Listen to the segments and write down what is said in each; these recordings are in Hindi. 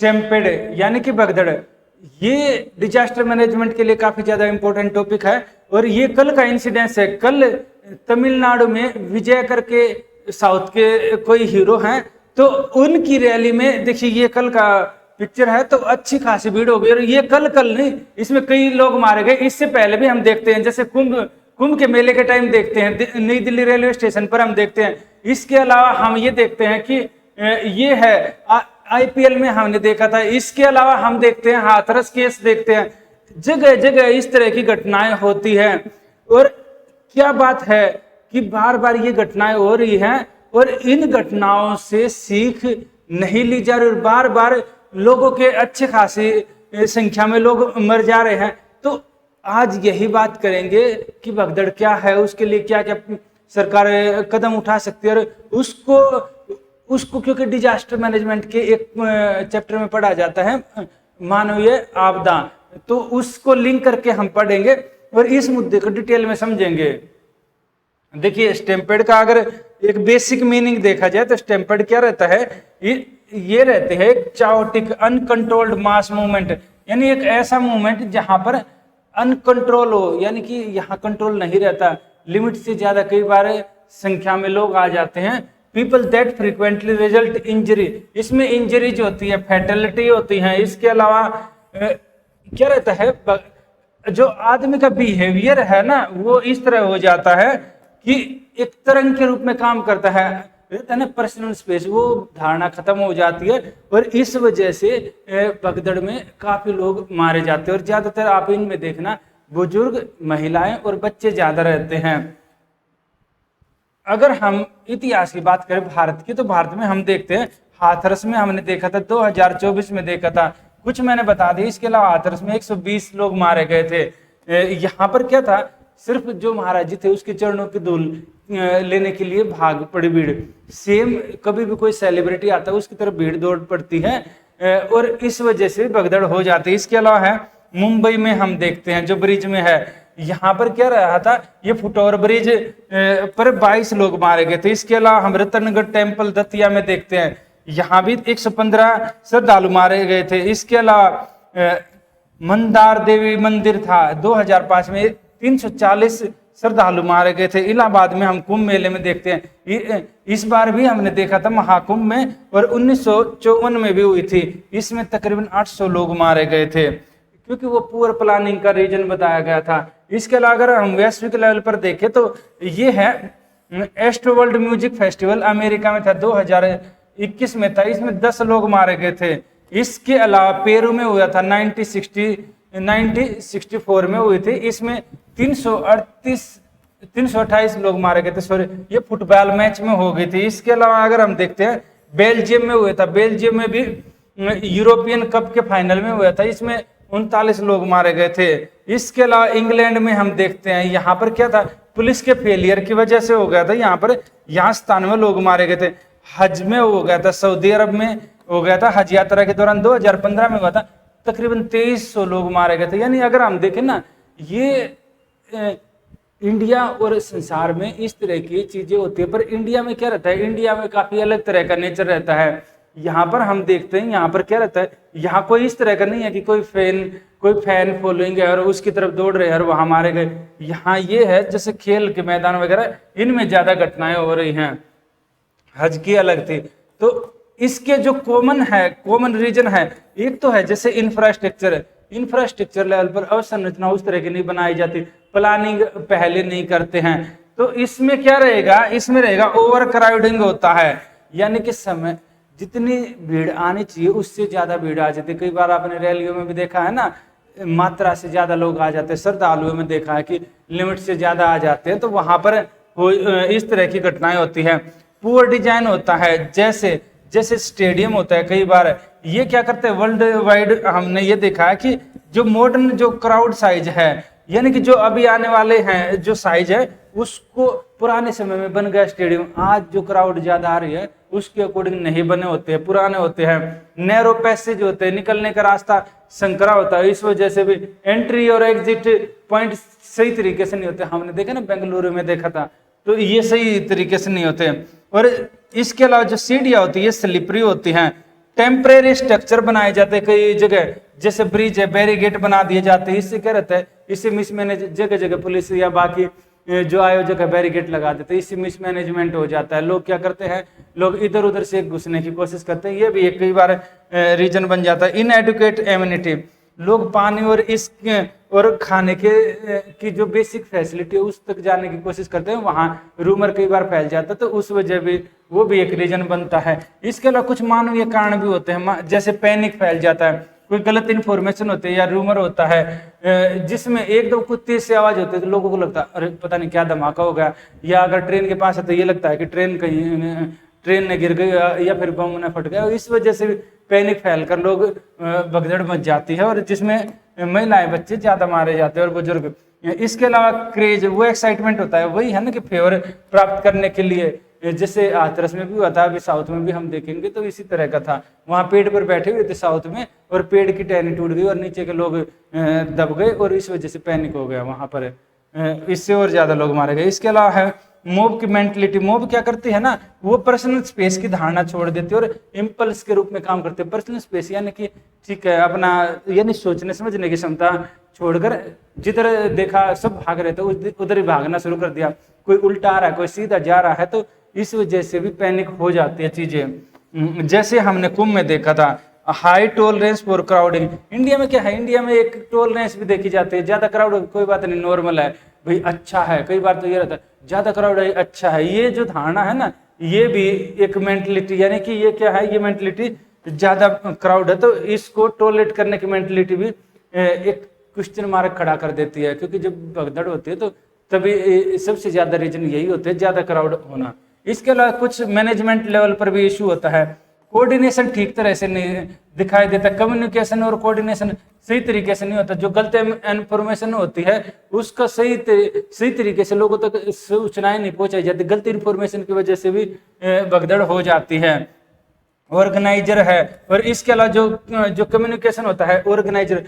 स्टैम्पेड यानी कि भगदड़, ये डिजास्टर मैनेजमेंट के लिए काफी ज्यादा इंपॉर्टेंट टॉपिक है। और ये कल का इंसिडेंस है। कल तमिलनाडु में विजय करके साउथ के कोई हीरो हैं, तो उनकी रैली में देखिए, ये कल का पिक्चर है, तो अच्छी खासी भीड़ हो गई। और ये कल नहीं, इसमें कई लोग मारे गए। इससे पहले भी हम देखते हैं, जैसे कुंभ के मेले के टाइम देखते हैं, नई दिल्ली रेलवे स्टेशन पर हम देखते हैं। इसके अलावा हम ये देखते हैं कि ये है आईपीएल में हमने देखा था। इसके अलावा हम देखते हैं हाथरस केस देखते हैं, जगह जगह इस तरह की घटनाएं होती हैं। और क्या बात है कि बार बार ये घटनाएं हो रही हैं और इन घटनाओं से सीख नहीं ली जा रही, और बार बार लोगों के अच्छे खासी संख्या में लोग मर जा रहे हैं। तो आज यही बात करेंगे कि भगदड़ क्या है, उसके लिए क्या क्या सरकार कदम उठा सकती है। और उसको क्योंकि डिजास्टर मैनेजमेंट के एक चैप्टर में पढ़ा जाता है मानवीय आपदा, तो उसको लिंक करके हम पढ़ेंगे और इस मुद्दे को डिटेल में समझेंगे। देखिए, स्टैम्पेड का अगर एक बेसिक मीनिंग देखा जाए तो स्टैम्पेड क्या रहता है, ये रहते हैं चाओटिक अनकंट्रोल्ड मास मूवमेंट, यानी एक ऐसा मूवमेंट जहां पर अनकंट्रोल हो, यानी कि यहाँ कंट्रोल नहीं रहता, लिमिट से ज्यादा कई बार संख्या में लोग आ जाते हैं। People that frequently result injury, इसमें इंजरी जो होती है फैटेलिटी होती है। इसके अलावा क्या रहता है, जो आदमी का बिहेवियर है ना, वो इस तरह हो जाता है कि एक तरंग के रूप में काम करता है ना, पर्सनल स्पेस, वो धारणा खत्म हो जाती है। और इस वजह से भगदड़ में काफी लोग मारे जाते हैं। और ज्यादातर आप इनमें देखना बुजुर्ग, महिलाएं और बच्चे ज्यादा रहते हैं। अगर हम इतिहास की बात करें भारत की, तो भारत में हम देखते हैं हाथरस में हमने देखा था, 2024 में देखा था, कुछ मैंने बता दिया। इसके अलावा हाथरस में 120 लोग मारे गए थे। यहाँ पर क्या था, सिर्फ जो महाराज जी थे उसके चरणों की धूल लेने के लिए भाग पड़ी भीड़। सेम कभी भी कोई सेलिब्रिटी आता है उसकी तरफ भीड़ दौड़ पड़ती है और इस वजह से भगदड़ हो जाती है। इसके अलावा है मुंबई में हम देखते हैं जो ब्रिज में है, यहाँ पर क्या रहा था, ये फुटओवर ब्रिज पर 22 लोग मारे गए थे। इसके अलावा हम रतनगढ़ टेम्पल दतिया में देखते हैं, यहाँ भी 115 श्रद्धालु मारे गए थे। इसके अलावा मंदार देवी मंदिर था, 2005 में 340 श्रद्धालु मारे गए थे। इलाहाबाद में हम कुंभ मेले में देखते हैं, इस बार भी हमने देखा था महाकुंभ में, और 1954 में भी हुई थी। इसमें तकरीबन 800 लोग मारे गए थे, क्योंकि वो पुअर प्लानिंग का रीजन बताया गया था। इसके अलावा अगर हम वैश्विक लेवल पर देखें तो ये है astro world music festival, America में था, 2021 में था, इसमें 10 लोग मारे गए थे। इसके अलावा पेरू में हुआ था 1964 में हुई थी, इसमें 328 लोग मारे गए थे। सॉरी, ये फुटबॉल मैच में हो गई थी। इसके अलावा अगर हम देखते हैं बेल्जियम में हुआ था, बेल्जियम में भी यूरोपियन कप के फाइनल में हुआ था, इसमें 39 लोग मारे गए थे। इसके अलावा इंग्लैंड में हम देखते हैं, यहाँ पर क्या था, पुलिस के फेलियर की वजह से हो गया था, यहाँ पर 97 लोग मारे गए थे। हज में हो गया था, सऊदी अरब में हो गया था, हज यात्रा के दौरान 2015 में हुआ था, तकरीबन 2300 लोग मारे गए थे। यानी अगर हम देखें ना, ये इंडिया और संसार में इस तरह की चीजें होती है। पर इंडिया में क्या रहता है, इंडिया में काफी अलग तरह का नेचर रहता है। यहाँ पर हम देखते हैं, यहाँ पर क्या रहता है, यहाँ कोई इस तरह का नहीं है कि कोई फैन फॉलोइंग है और उसकी तरफ दौड़ रहे हैं और वहां मारे गए। यहाँ ये है जैसे खेल के मैदान वगैरह, इनमें ज्यादा घटनाएं हो रही हैं। हज की अलग थी। तो इसके जो कॉमन रीजन है, एक तो है जैसे इंफ्रास्ट्रक्चर लेवल पर अवसंरचना उस तरह की नहीं बनाई जाती, प्लानिंग पहले नहीं करते हैं। तो इसमें क्या रहेगा, इसमें रहेगा ओवर क्राउडिंग होता है, यानी कि समय जितनी भीड़ आनी चाहिए उससे ज्यादा भीड़ आ जाती है। कई बार आपने रैलियों में भी देखा है ना, मात्रा से ज्यादा लोग आ जाते हैं। श्रद्धालुओं में देखा है कि लिमिट से ज्यादा आ जाते हैं, तो वहां पर इस तरह की घटनाएं होती हैं। पुअर डिजाइन होता है, जैसे स्टेडियम होता है, कई बार ये क्या करते हैं, वर्ल्ड वाइड हमने ये देखा है कि जो मॉडर्न जो क्राउड साइज है, यानी कि जो अभी आने वाले हैं जो साइज है, उसको पुराने समय में बन गया स्टेडियम। आज जो क्राउड ज्यादा आ रही है उसके अकॉर्डिंग नहीं बने होते हैं, पुराने होते हैं। नैरो पैसेज होते हैं, निकलने का रास्ता संकरा होता है, इस वजह से भी एंट्री और एग्जिट पॉइंट सही तरीके से नहीं होते। हमने देखा ना, बेंगलुरु में देखा था, तो ये सही तरीके से नहीं होते। और इसके अलावा जो सीढ़ियां होती है स्लिपरी होती हैं, टेम्परेरी स्ट्रक्चर बनाए जाते हैं कई जगह, जैसे ब्रिज है, बैरिगेट बना दिए जाते हैं। इससे क्या रहता है, इससे मिसमैनेज, जगह जगह पुलिस या बाकी जो आयोजक है बैरिगेट लगा देते हैं, इससे मिसमैनेजमेंट हो जाता है। लोग क्या करते हैं, लोग इधर उधर से घुसने की कोशिश करते हैं, ये भी एक कई बार रीजन बन जाता है। इनएडुकेट एम्यूनिटी, लोग पानी और इस और खाने के की जो बेसिक फैसिलिटी है उस तक जाने की कोशिश करते हैं, वहाँ रूमर कई बार फैल जाता है, तो उस वजह भी वो भी एक रीजन बनता है। इसके अलावा कुछ मानवीय कारण भी होते हैं, जैसे पैनिक फैल जाता है, कोई गलत इन्फॉर्मेशन होती है या रूमर होता है जिसमें एकदम कुछ तेज से आवाज होती है, तो लोगों को लगता है अरे पता नहीं क्या धमाका हो गया, या अगर ट्रेन के पास है तो ये लगता है कि ट्रेन ने गिर गई या फिर बम ने फट गया। इस वजह से पैनिक फैलकर लोग भगदड़ मच जाती है, और जिसमें महिलाएं बच्चे ज्यादा मारे जाते हैं और बुजुर्ग। इसके अलावा क्रेज, वो एक्साइटमेंट होता है, वही है ना कि फेवर प्राप्त करने के लिए, जैसे हाथरस में भी हुआ था, अभी साउथ में भी हम देखेंगे तो इसी तरह का था। वहाँ पेड़ पर बैठे हुए थे साउथ में, और पेड़ की टहनी टूट गई और नीचे के लोग दब गए, और इस वजह से पैनिक हो गया वहाँ पर, इससे और ज्यादा लोग मारे गए। इसके अलावा है मोब की मेंटलिटी। मोब क्या करती है ना, वो पर्सनल स्पेस की धारणा छोड़ देती है और इम्पल्स के रूप में काम करते हैं। पर्सनल स्पेस यानी कि ठीक है अपना, यानी सोचने समझने की क्षमता छोड़कर जिधर देखा सब भाग रहे थे उधर ही भागना शुरू कर दिया। कोई उल्टा आ रहा है, कोई सीधा जा रहा है, तो इस वजह से भी पैनिक हो जाती है चीजें। जैसे हमने कुंभ में देखा था, high tolerance for crowding. India में क्या है, इंडिया में एक टॉलरेंस भी देखी जाती है, ज्यादा क्राउड कोई बात नहीं, नॉर्मल है भाई, अच्छा है। कई बार तो ये रहता है ज्यादा क्राउड है अच्छा है, ये जो धारणा है ना, ये भी एक मेंटलिटी, यानी कि ये क्या है, ये मेंटलिटी ज्यादा क्राउड है तो इसको टॉलरेट करने की मेंटलिटी भी एक क्वेश्चन मार्क खड़ा कर देती है, क्योंकि जब भगदड़ होती है तो तभी सबसे ज्यादा रीजन यही होते हैं, ज्यादा क्राउड होना। इसके अलावा कुछ मैनेजमेंट लेवल पर भी इशू होता है, कोऑर्डिनेशन ठीक तरह से नहीं दिखाई देता, कम्युनिकेशन और कोऑर्डिनेशन सही तरीके से नहीं होता, जो गलत इन्फॉर्मेशन होती है उसका सही तरीके से लोगों तक सूचनाएं नहीं पहुंचाई जाती, गलत इन्फॉर्मेशन की वजह से भी भगदड़ हो जाती है। ऑर्गेनाइजर है, और इसके अलावा जो कम्युनिकेशन होता है, ऑर्गेनाइजर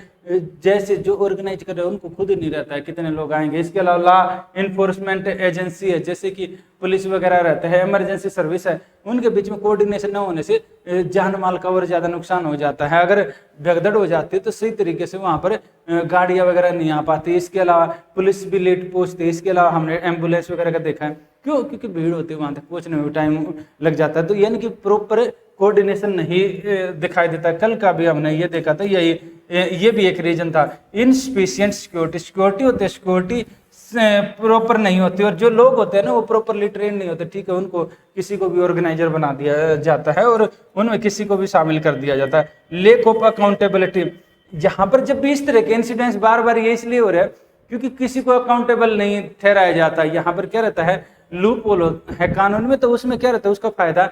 जैसे जो ऑर्गेनाइज कर रहे हैं उनको खुद ही नहीं रहता है कितने लोग आएंगे। इसके अलावा लॉ इन्फोर्समेंट एजेंसी है, जैसे कि पुलिस वगैरह रहते हैं, इमरजेंसी सर्विस है, उनके बीच में कोऑर्डिनेशन न होने से जान माल का और ज्यादा नुकसान हो जाता है। अगर भगदड़ हो जाती है तो सही तरीके से वहां पर गाड़ियां वगैरह नहीं आ पाती। इसके अलावा पुलिस भी लेट पहुंचती है। इसके अलावा हमने एम्बुलेंस वगैरह का देखा है, क्यों, क्योंकि भीड़ होती है, वहां तक पहुंचने में टाइम लग जाता है, तो यानी कि प्रॉपर कोऑर्डिनेशन नहीं दिखाई देता। कल का भी हमने ये देखा था, ये भी एक रीजन था। इनसफिशिएंट सिक्योरिटी होती है, सिक्योरिटी प्रॉपर नहीं होती, और जो लोग होते हैं ना वो प्रॉपरली ट्रेन नहीं होते, ठीक है, उनको किसी को भी ऑर्गेनाइजर बना दिया जाता है और उनमें किसी को भी शामिल कर दिया जाता है। लेक ऑफ अकाउंटेबिलिटी, यहाँ पर जब भी इस तरह के इंसिडेंट्स बार बार ये इसलिए हो रहे हैं क्योंकि किसी को अकाउंटेबल नहीं ठहराया जाता। यहाँ पर क्या रहता है, लूप होल है कानून में, तो उसमें क्या रहता है, उसका फायदा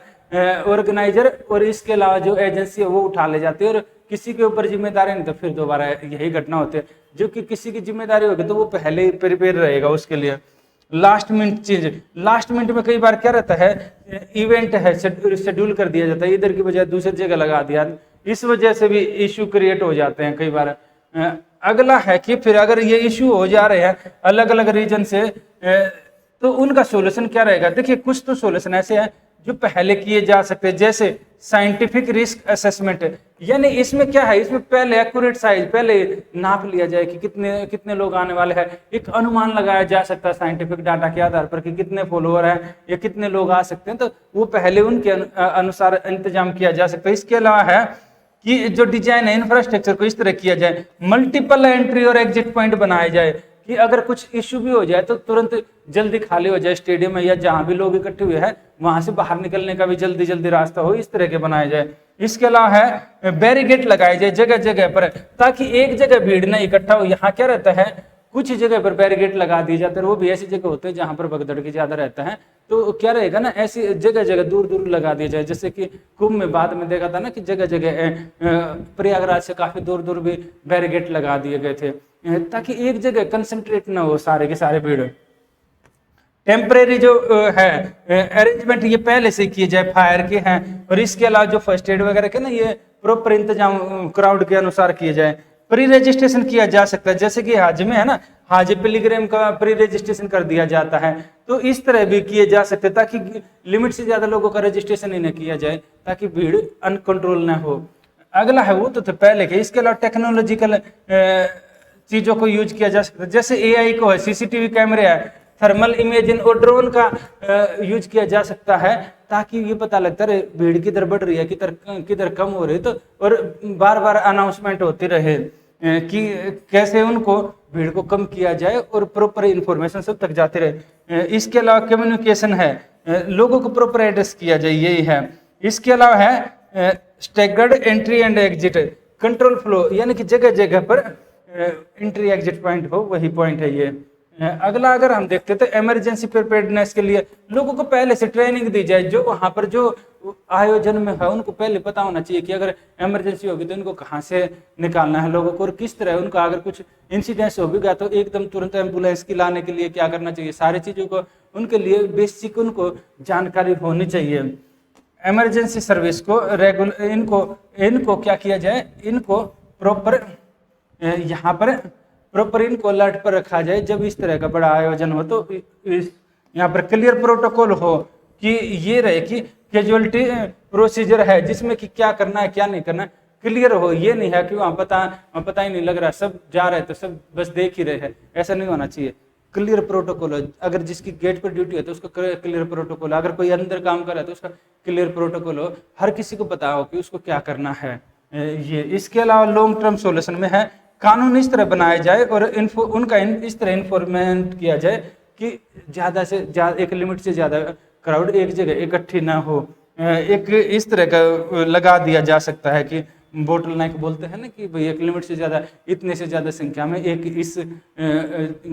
ऑर्गेनाइजर और इसके अलावा जो एजेंसी है वो उठा ले जाती है, और किसी के ऊपर जिम्मेदारी नहीं तो फिर दोबारा यही घटना होती है। जो कि किसी की जिम्मेदारी होगी तो वो पहले ही प्रिपेयर रहेगा उसके लिए। Last minute change, last minute में कई बार क्या रहता है, इवेंट है शेड्यूल कर दिया जाता है, इधर की बजाय दूसरी जगह लगा दिया, इस वजह से भी इश्यू क्रिएट हो जाते हैं कई बार। अगला है कि फिर अगर ये इश्यू हो जा रहे हैं अलग अलग रीजन से, तो उनका सोल्यूशन क्या रहेगा। देखिए कुछ तो सोल्यूशन ऐसे हैं जो पहले किए जा सकते हैं, जैसे साइंटिफिक रिस्क असेसमेंट, यानी इसमें क्या है, इसमें पहले एक्यूरेट साइज पहले नाप लिया जाए कि कितने लोग आने वाले हैं, एक अनुमान लगाया जा सकता है साइंटिफिक डाटा के आधार पर कि कितने फॉलोअर हैं या कितने लोग आ सकते हैं, तो वो पहले उनके अनुसार इंतजाम किया जा सकता है। इसके अलावा है कि जो डिजाइन है इंफ्रास्ट्रक्चर को इस तरह किया जाए, मल्टीपल एंट्री और एग्जिट पॉइंट बनाए जाए कि अगर कुछ इश्यू भी हो जाए तो तुरंत जल्दी खाली हो जाए स्टेडियम में या जहां भी लोग इकट्ठे हुए हैं, वहां से बाहर निकलने का भी जल्दी जल्दी रास्ता हो, इस तरह के बनाए जाए। इसके अलावा है बैरिकेड लगाए जाए जगह जगह पर, ताकि एक जगह भीड़ न इकट्ठा हो। यहाँ क्या रहता है, कुछ जगह पर बैरिकेड लगा दिए जाते हैं, वो भी ऐसी जगह होते हैं जहां पर भगदड़ की ज्यादा रहता है, तो क्या रहेगा ना, ऐसी जगह जगह दूर दूर लगा दिया जाए। जैसे कि कुंभ में बाद में देखा था ना कि जगह जगह प्रयागराज से काफी दूर दूर भी बैरिकेड लगा दिए गए थे, ताकि एक जगह कंसंट्रेट ना हो सारे के सारे भीड़। टेम्परेरी जो है अरेंजमेंट ये पहले से किए जाए, फायर के हैं, और इसके अलावा जो फर्स्ट एड वगैरह के ना ये प्रॉपर इंतजाम क्राउड के अनुसार किए जाए। प्री रजिस्ट्रेशन किया जा सकता है, जैसे कि हज में है ना, हाजी पिलीग्राम का प्री रजिस्ट्रेशन कर दिया जाता है। तो इस तरह भी किए जा सकते हैं ताकि लिमिट से ज्यादा लोगों का रजिस्ट्रेशन ही न किया जाए, ताकि भीड़ अनकंट्रोल ना हो। अगला है वो तो पहले के, इसके अलावा टेक्नोलॉजिकल चीजों को यूज किया जा सकता है, जैसे एआई को है, सीसीटीवी कैमरे है, थर्मल इमेजिंग और ड्रोन का यूज किया जा सकता है, ताकि ये पता लगता रहे भीड़ किधर बढ़ रही है, किधर कम हो रही है। तो और बार बार अनाउंसमेंट होती रहे कि कैसे उनको भीड़ को कम किया जाए और प्रॉपर इंफॉर्मेशन सब तक जाते रहे। इसके अलावा कम्युनिकेशन है, लोगों को प्रॉपर एड्रेस किया जाए, यही है। इसके अलावा है staggered entry and exit control flow, यानी कि जगह जगह पर एंट्री एग्जिट पॉइंट हो, वही पॉइंट है ये। अगला अगर हम देखते तो इमरजेंसी प्रिपेयर्डनेस के लिए लोगों को पहले से ट्रेनिंग दी जाए, जो वहां पर जो आयोजन में है उनको पहले पता होना चाहिए कि अगर इमरजेंसी होगी तो इनको कहाँ से निकालना है लोगों को, और किस तरह उनका अगर कुछ इंसिडेंस हो भी गया तो एकदम तुरंत एम्बुलेंस की लाने के लिए क्या करना चाहिए, सारी चीजों को उनके लिए बेसिक उनको जानकारी होनी चाहिए। इमरजेंसी सर्विस को रेगुलर इनको क्या किया जाए, इनको प्रॉपर यहाँ पर प्रॉपर इनको अलर्ट पर रखा जाए। जब इस तरह का बड़ा आयोजन हो तो यहाँ पर क्लियर प्रोटोकॉल हो कि ये रहे कि कैजुअलिटी प्रोसीजर है जिसमें कि क्या करना है क्या नहीं करना, क्लियर हो। ये नहीं है कि वहाँ पता ही नहीं लग रहा, सब जा रहे तो सब बस देख ही रहे हैं, ऐसा नहीं होना चाहिए। क्लियर प्रोटोकॉल हो, अगर जिसकी गेट पर ड्यूटी है तो उसका क्लियर प्रोटोकॉल, अगर कोई अंदर काम कर रहा है तो उसका क्लियर प्रोटोकॉल हो, हर किसी को पता हो कि उसको क्या करना है ये। इसके अलावा लॉन्ग टर्म सॉल्यूशन में है कानून इस तरह बनाए जाए और उनका इस तरह इन्फॉर्मेंट किया जाए कि ज़्यादा से ज़्यादा एक लिमिट से ज़्यादा क्राउड एक जगह इकट्ठी ना हो। एक इस तरह का लगा दिया जा सकता है कि बोटल नेक बोलते हैं ना, कि भाई एक लिमिट से ज़्यादा, इतने से ज़्यादा संख्या में एक इस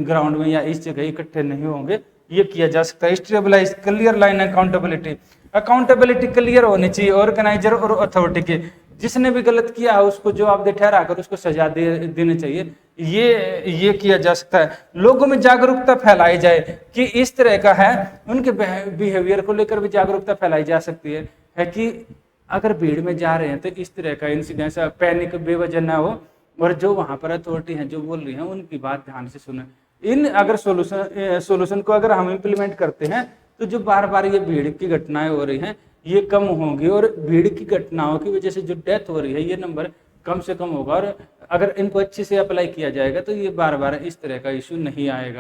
ग्राउंड में या इस जगह इकट्ठे नहीं होंगे, ये किया जा सकता है। Stabilise clear line accountability clear होनी चाहिए ऑर्गेनाइजर और अथॉरिटी की। जिसने भी गलत किया है उसको जवाबदेह ठहरा कर उसको सजा देनी चाहिए, ये किया जा सकता है। लोगों में जागरूकता फैलाई जाए कि इस तरह का है, उनके बिहेवियर को लेकर भी जागरूकता फैलाई जा सकती है कि अगर भीड़ में जा रहे हैं तो इस तरह का इंसिडेंस पैनिक बेवजह ना हो, और जो वहां पर अथॉरिटी हैं जो बोल रही हैं उनकी बात ध्यान से सुने। इन अगर सोल्यूशन को अगर हम इम्प्लीमेंट करते हैं तो जो बार बार ये भीड़ की घटनाएं हो रही हैं ये कम होंगी, और भीड़ की घटनाओं की वजह से जो डेथ हो रही है ये नंबर कम से कम होगा। और अगर इनको अच्छे से अप्लाई किया जाएगा तो ये बार बार इस तरह का इशू नहीं आएगा।